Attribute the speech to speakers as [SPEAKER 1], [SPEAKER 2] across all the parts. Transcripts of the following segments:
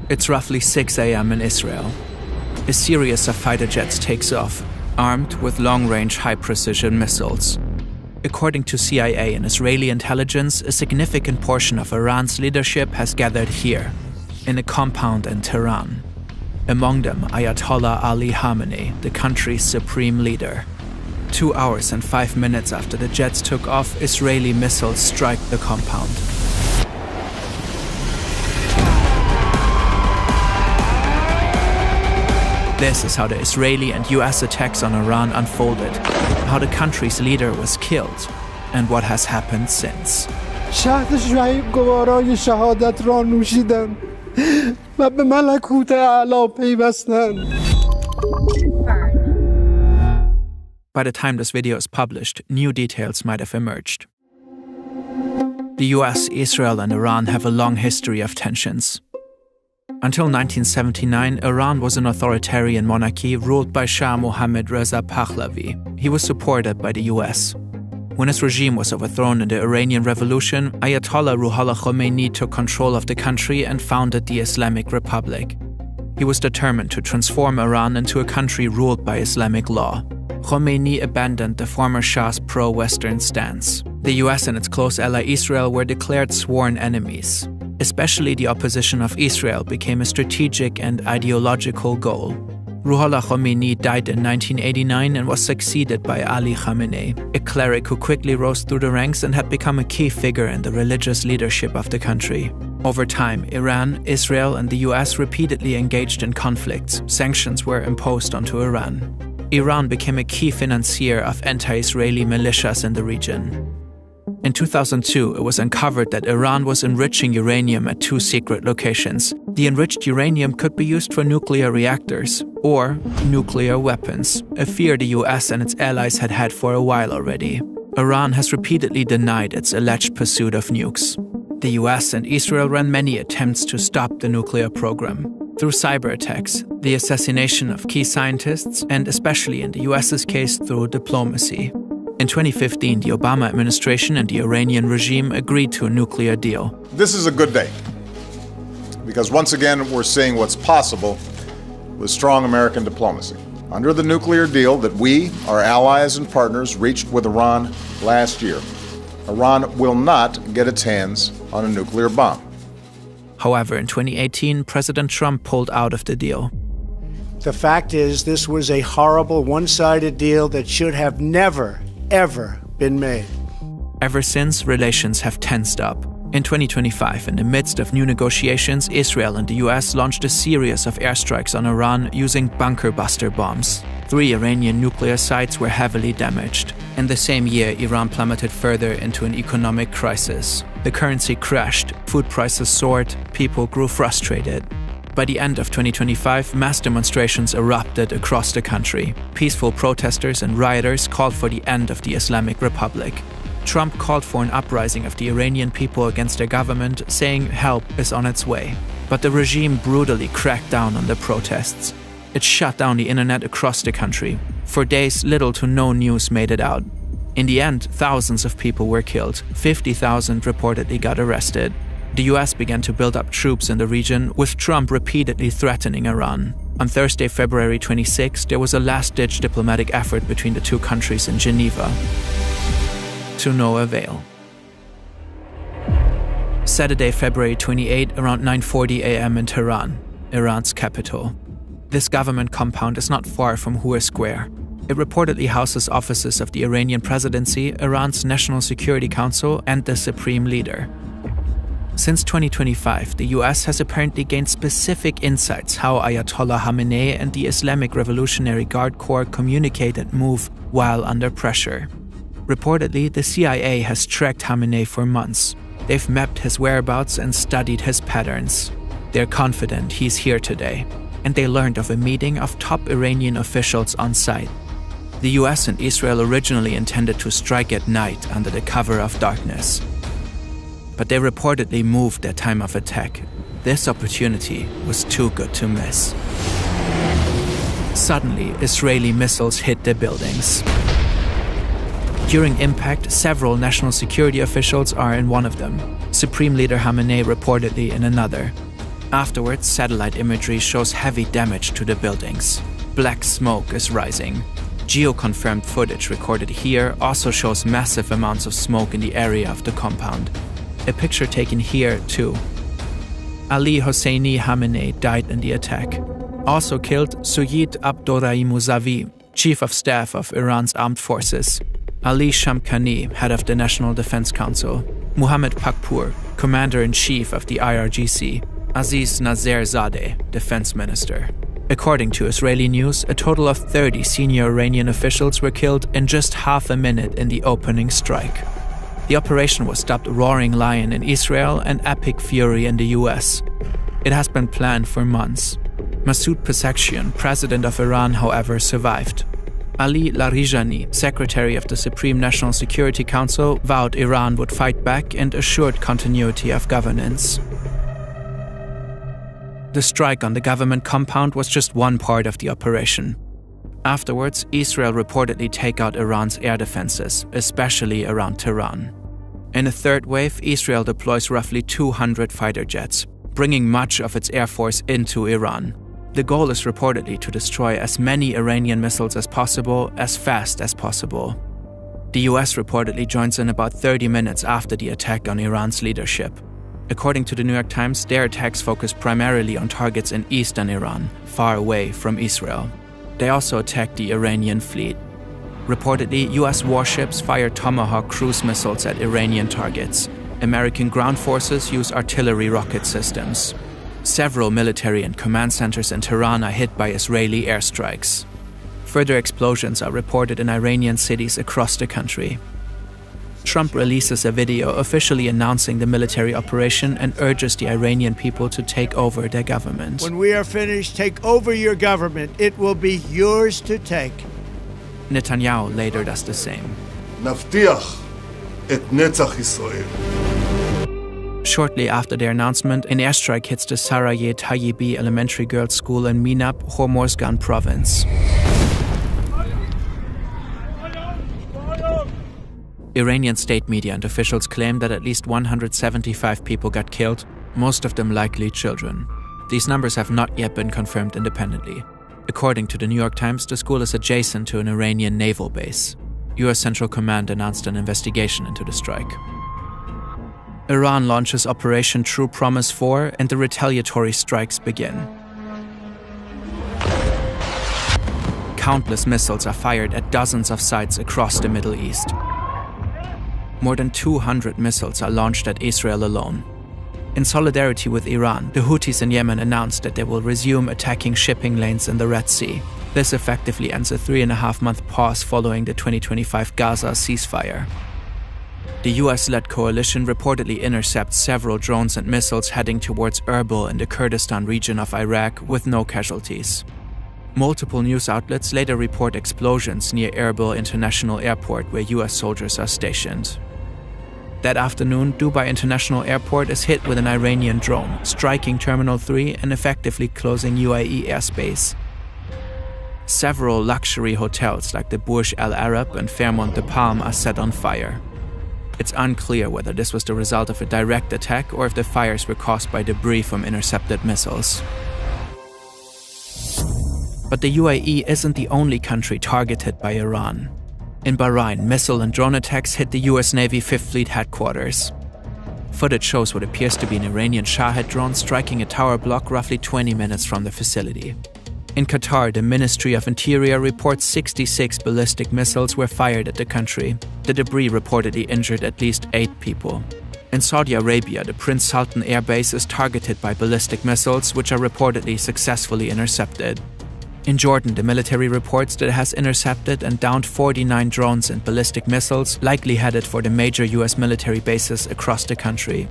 [SPEAKER 1] It's roughly 6 a.m. in Israel. A series of fighter jets takes off, armed with long-range, high-precision missiles. According to CIA and Israeli intelligence, a significant portion of Iran's leadership has gathered here, in a compound in Tehran. Among them, Ayatollah Ali Khamenei, the country's supreme leader. 2 hours and 5 minutes after the jets took off, Israeli missiles strike the compound. This is how the Israeli and U.S. attacks on Iran unfolded, how the country's leader was killed, and what has happened since. By the time this video is published, new details might have emerged. The US, Israel, and Iran have a long history of tensions. Until 1979, Iran was an authoritarian monarchy ruled by Shah Mohammad Reza Pahlavi. He was supported by the US. When his regime was overthrown in the Iranian Revolution, Ayatollah Ruhollah Khomeini took control of the country and founded the Islamic Republic. He was determined to transform Iran into a country ruled by Islamic law. Khomeini abandoned the former Shah's pro-Western stance. The US and its close ally Israel were declared sworn enemies. Especially the opposition of Israel became a strategic and ideological goal. Ruhollah Khomeini died in 1989 and was succeeded by Ali Khamenei, a cleric who quickly rose through the ranks and had become a key figure in the religious leadership of the country. Over time, Iran, Israel, and the US repeatedly engaged in conflicts. Sanctions were imposed onto Iran. Iran became a key financier of anti-Israeli militias in the region. In 2002, it was uncovered that Iran was enriching uranium at 2 secret locations. The enriched uranium could be used for nuclear reactors or nuclear weapons, a fear the US and its allies had had for a while already. Iran has repeatedly denied its alleged pursuit of nukes. The US and Israel ran many attempts to stop the nuclear program. Through cyber attacks, the assassination of key scientists, and especially in the US's case through diplomacy. In 2015, the Obama administration and the Iranian regime agreed to a nuclear deal.
[SPEAKER 2] This is a good day, because once again we're seeing what's possible with strong American diplomacy. Under the nuclear deal that we, our allies and partners, reached with Iran last year, Iran will not get its hands on a nuclear bomb.
[SPEAKER 1] However, in 2018, President Trump pulled out of the deal.
[SPEAKER 3] The fact is, this was a horrible, one-sided deal that should have never, ever been made.
[SPEAKER 1] Ever since, relations have tensed up. In 2025, in the midst of new negotiations, Israel and the US launched a series of airstrikes on Iran using bunker buster bombs. 3 Iranian nuclear sites were heavily damaged. In the same year, Iran plummeted further into an economic crisis. The currency crashed, food prices soared, people grew frustrated. By the end of 2025, mass demonstrations erupted across the country. Peaceful protesters and rioters called for the end of the Islamic Republic. Trump called for an uprising of the Iranian people against their government, saying help is on its way. But the regime brutally cracked down on the protests. It shut down the internet across the country. For days, little to no news made it out. In the end, thousands of people were killed. 50,000 reportedly got arrested. The US began to build up troops in the region, with Trump repeatedly threatening Iran. On Thursday, February 26, there was a last-ditch diplomatic effort between the 2 countries in Geneva. To no avail. Saturday, February 28, around 9:40 a.m. in Tehran, Iran's capital. This government compound is not far from Hur Square. It reportedly houses offices of the Iranian presidency, Iran's National Security Council, and the supreme leader. Since 2025, the US has apparently gained specific insights how Ayatollah Khamenei and the Islamic Revolutionary Guard Corps communicate and move while under pressure. Reportedly, the CIA has tracked Khamenei for months. They've mapped his whereabouts and studied his patterns. They're confident he's here today, and they learned of a meeting of top Iranian officials on site. The US and Israel originally intended to strike at night under the cover of darkness. But they reportedly moved their time of attack. This opportunity was too good to miss. Suddenly, Israeli missiles hit the buildings. During impact, several national security officials are in one of them. Supreme Leader Khamenei reportedly in another. Afterwards, satellite imagery shows heavy damage to the buildings. Black smoke is rising. Geo-confirmed footage recorded here also shows massive amounts of smoke in the area of the compound. A picture taken here, too. Ali Hosseini Khamenei died in the attack. Also killed Suyid Abdorrahim Mousavi, Chief of Staff of Iran's armed forces, Ali Shamkhani, head of the National Defense Council, Muhammad Pakpour, Commander-in-Chief of the IRGC, Aziz Nazerzadeh, Defense Minister. According to Israeli news, a total of 30 senior Iranian officials were killed in just half a minute in the opening strike. The operation was dubbed Roaring Lion in Israel and Epic Fury in the U.S. It has been planned for months. Masoud Pezeshkian, president of Iran, however, survived. Ali Larijani, secretary of the Supreme National Security Council, vowed Iran would fight back and assured continuity of governance. The strike on the government compound was just one part of the operation. Afterwards, Israel reportedly take out Iran's air defenses, especially around Tehran. In a third wave, Israel deploys roughly 200 fighter jets, bringing much of its air force into Iran. The goal is reportedly to destroy as many Iranian missiles as possible, as fast as possible. The US reportedly joins in about 30 minutes after the attack on Iran's leadership. According to the New York Times, their attacks focus primarily on targets in eastern Iran, far away from Israel. They also attacked the Iranian fleet. Reportedly, US warships fire Tomahawk cruise missiles at Iranian targets. American ground forces use artillery rocket systems. Several military and command centers in Tehran are hit by Israeli airstrikes. Further explosions are reported in Iranian cities across the country. Trump releases a video officially announcing the military operation and urges the Iranian people to take over their government.
[SPEAKER 3] When we are finished, take over your government. It will be yours to take.
[SPEAKER 1] Netanyahu later does the same.
[SPEAKER 4] Navtiach et netzach Israel.
[SPEAKER 1] Shortly after their announcement, an airstrike hits the Sarayeh Tayyibi Elementary Girls' School in Minab, Hormozgan province. Iranian state media and officials claim that at least 175 people got killed, most of them likely children. These numbers have not yet been confirmed independently. According to the New York Times, the school is adjacent to an Iranian naval base. US Central Command announced an investigation into the strike. Iran launches Operation True Promise 4 and the retaliatory strikes begin. Countless missiles are fired at dozens of sites across the Middle East. More than 200 missiles are launched at Israel alone. In solidarity with Iran, the Houthis in Yemen announced that they will resume attacking shipping lanes in the Red Sea. This effectively ends a 3.5-month pause following the 2025 Gaza ceasefire. The US-led coalition reportedly intercepts several drones and missiles heading towards Erbil in the Kurdistan region of Iraq with no casualties. Multiple news outlets later report explosions near Erbil International Airport where US soldiers are stationed. That afternoon, Dubai International Airport is hit with an Iranian drone, striking Terminal 3 and effectively closing UAE airspace. Several luxury hotels like the Burj Al Arab and Fairmont de Palm are set on fire. It's unclear whether this was the result of a direct attack or if the fires were caused by debris from intercepted missiles. But the UAE isn't the only country targeted by Iran. In Bahrain, missile and drone attacks hit the US Navy 5th Fleet headquarters. Footage shows what appears to be an Iranian Shahed drone striking a tower block roughly 20 minutes from the facility. In Qatar, the Ministry of Interior reports 66 ballistic missiles were fired at the country. The debris reportedly injured at least 8 people. In Saudi Arabia, the Prince Sultan Air Base is targeted by ballistic missiles, which are reportedly successfully intercepted. In Jordan, the military reports that it has intercepted and downed 49 drones and ballistic missiles, likely headed for the major US military bases across the country.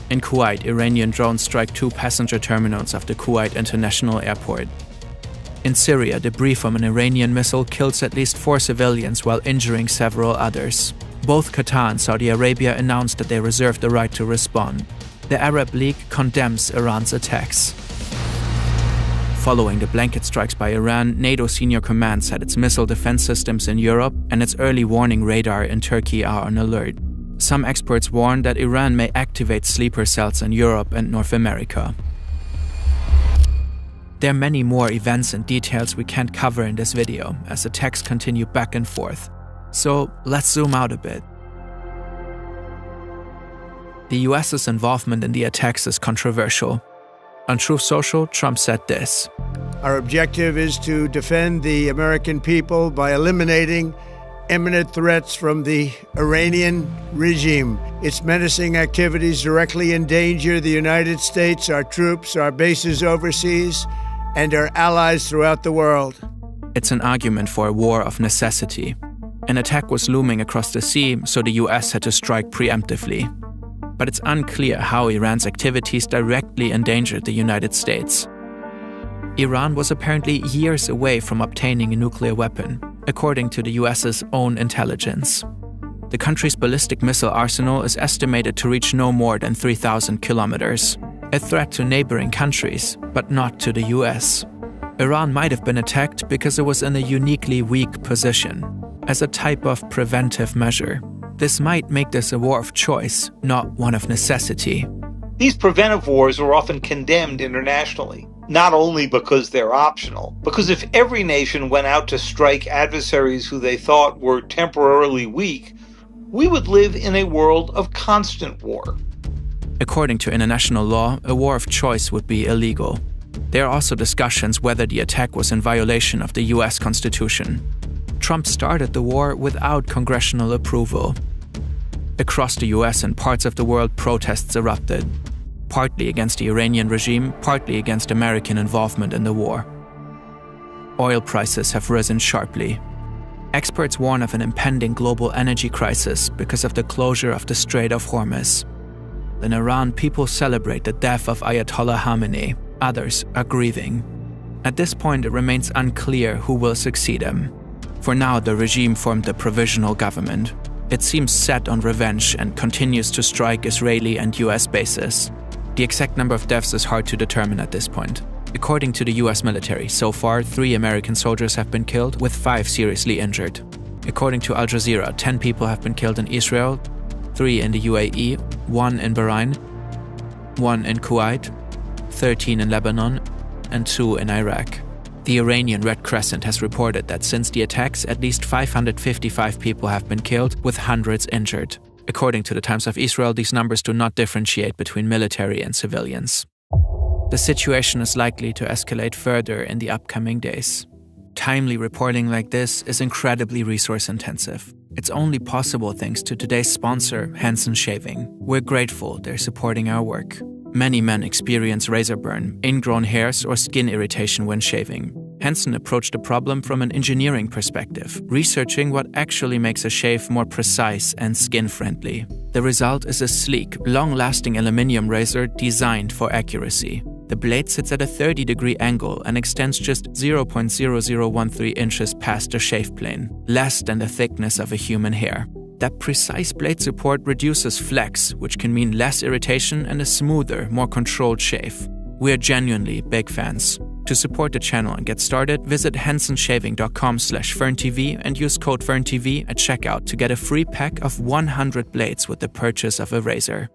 [SPEAKER 1] In Kuwait, Iranian drones strike 2 passenger terminals of the Kuwait International Airport. In Syria, debris from an Iranian missile kills at least 4 civilians while injuring several others. Both Qatar and Saudi Arabia announced that they reserve the right to respond. The Arab League condemns Iran's attacks. Following the blanket strikes by Iran, NATO senior command said its missile defense systems in Europe and its early warning radar in Turkey are on alert. Some experts warn that Iran may activate sleeper cells in Europe and North America. There are many more events and details we can't cover in this video as attacks continue back and forth. So let's zoom out a bit. The US's involvement in the attacks is controversial. On Truth Social, Trump said this:
[SPEAKER 3] "Our objective is to defend the American people by eliminating imminent threats from the Iranian regime. Its menacing activities directly endanger the United States, our troops, our bases overseas, and our allies throughout the world."
[SPEAKER 1] It's an argument for a war of necessity. An attack was looming across the sea, so the US had to strike preemptively. But it's unclear how Iran's activities directly endangered the United States. Iran was apparently years away from obtaining a nuclear weapon, according to the US's own intelligence. The country's ballistic missile arsenal is estimated to reach no more than 3,000 kilometers, a threat to neighboring countries, but not to the US. Iran might have been attacked because it was in a uniquely weak position, as a type of preventive measure. This might make this a war of choice, not one of necessity.
[SPEAKER 5] These preventive wars are often condemned internationally, not only because they're optional, because if every nation went out to strike adversaries who they thought were temporarily weak, we would live in a world of constant war.
[SPEAKER 1] According to international law, a war of choice would be illegal. There are also discussions whether the attack was in violation of the US Constitution. Trump started the war without congressional approval. Across the US and parts of the world, protests erupted, partly against the Iranian regime, partly against American involvement in the war. Oil prices have risen sharply. Experts warn of an impending global energy crisis because of the closure of the Strait of Hormuz. In Iran, people celebrate the death of Ayatollah Khamenei. Others are grieving. At this point, it remains unclear who will succeed him. For now, the regime formed a provisional government. It seems set on revenge and continues to strike Israeli and U.S. bases. The exact number of deaths is hard to determine at this point. According to the U.S. military, so far 3 American soldiers have been killed, with 5 seriously injured. According to Al Jazeera, 10 people have been killed in Israel, 3 in the UAE, 1 in Bahrain, 1 in Kuwait, 13 in Lebanon, and 2 in Iraq. The Iranian Red Crescent has reported that since the attacks, at least 555 people have been killed, with hundreds injured. According to the Times of Israel, these numbers do not differentiate between military and civilians. The situation is likely to escalate further in the upcoming days. Timely reporting like this is incredibly resource-intensive. It's only possible thanks to today's sponsor, Hansen Shaving. We're grateful they're supporting our work. Many men experience razor burn, ingrown hairs, or skin irritation when shaving. Hansen approached the problem from an engineering perspective, researching what actually makes a shave more precise and skin-friendly. The result is a sleek, long-lasting aluminum razor designed for accuracy. The blade sits at a 30-degree angle and extends just 0.0013 inches past the shave plane, less than the thickness of a human hair. That precise blade support reduces flex, which can mean less irritation and a smoother, more controlled shave. We are genuinely big fans. To support the channel and get started, visit hensonshaving.com/ferntv and use code ferntv at checkout to get a free pack of 100 blades with the purchase of a razor.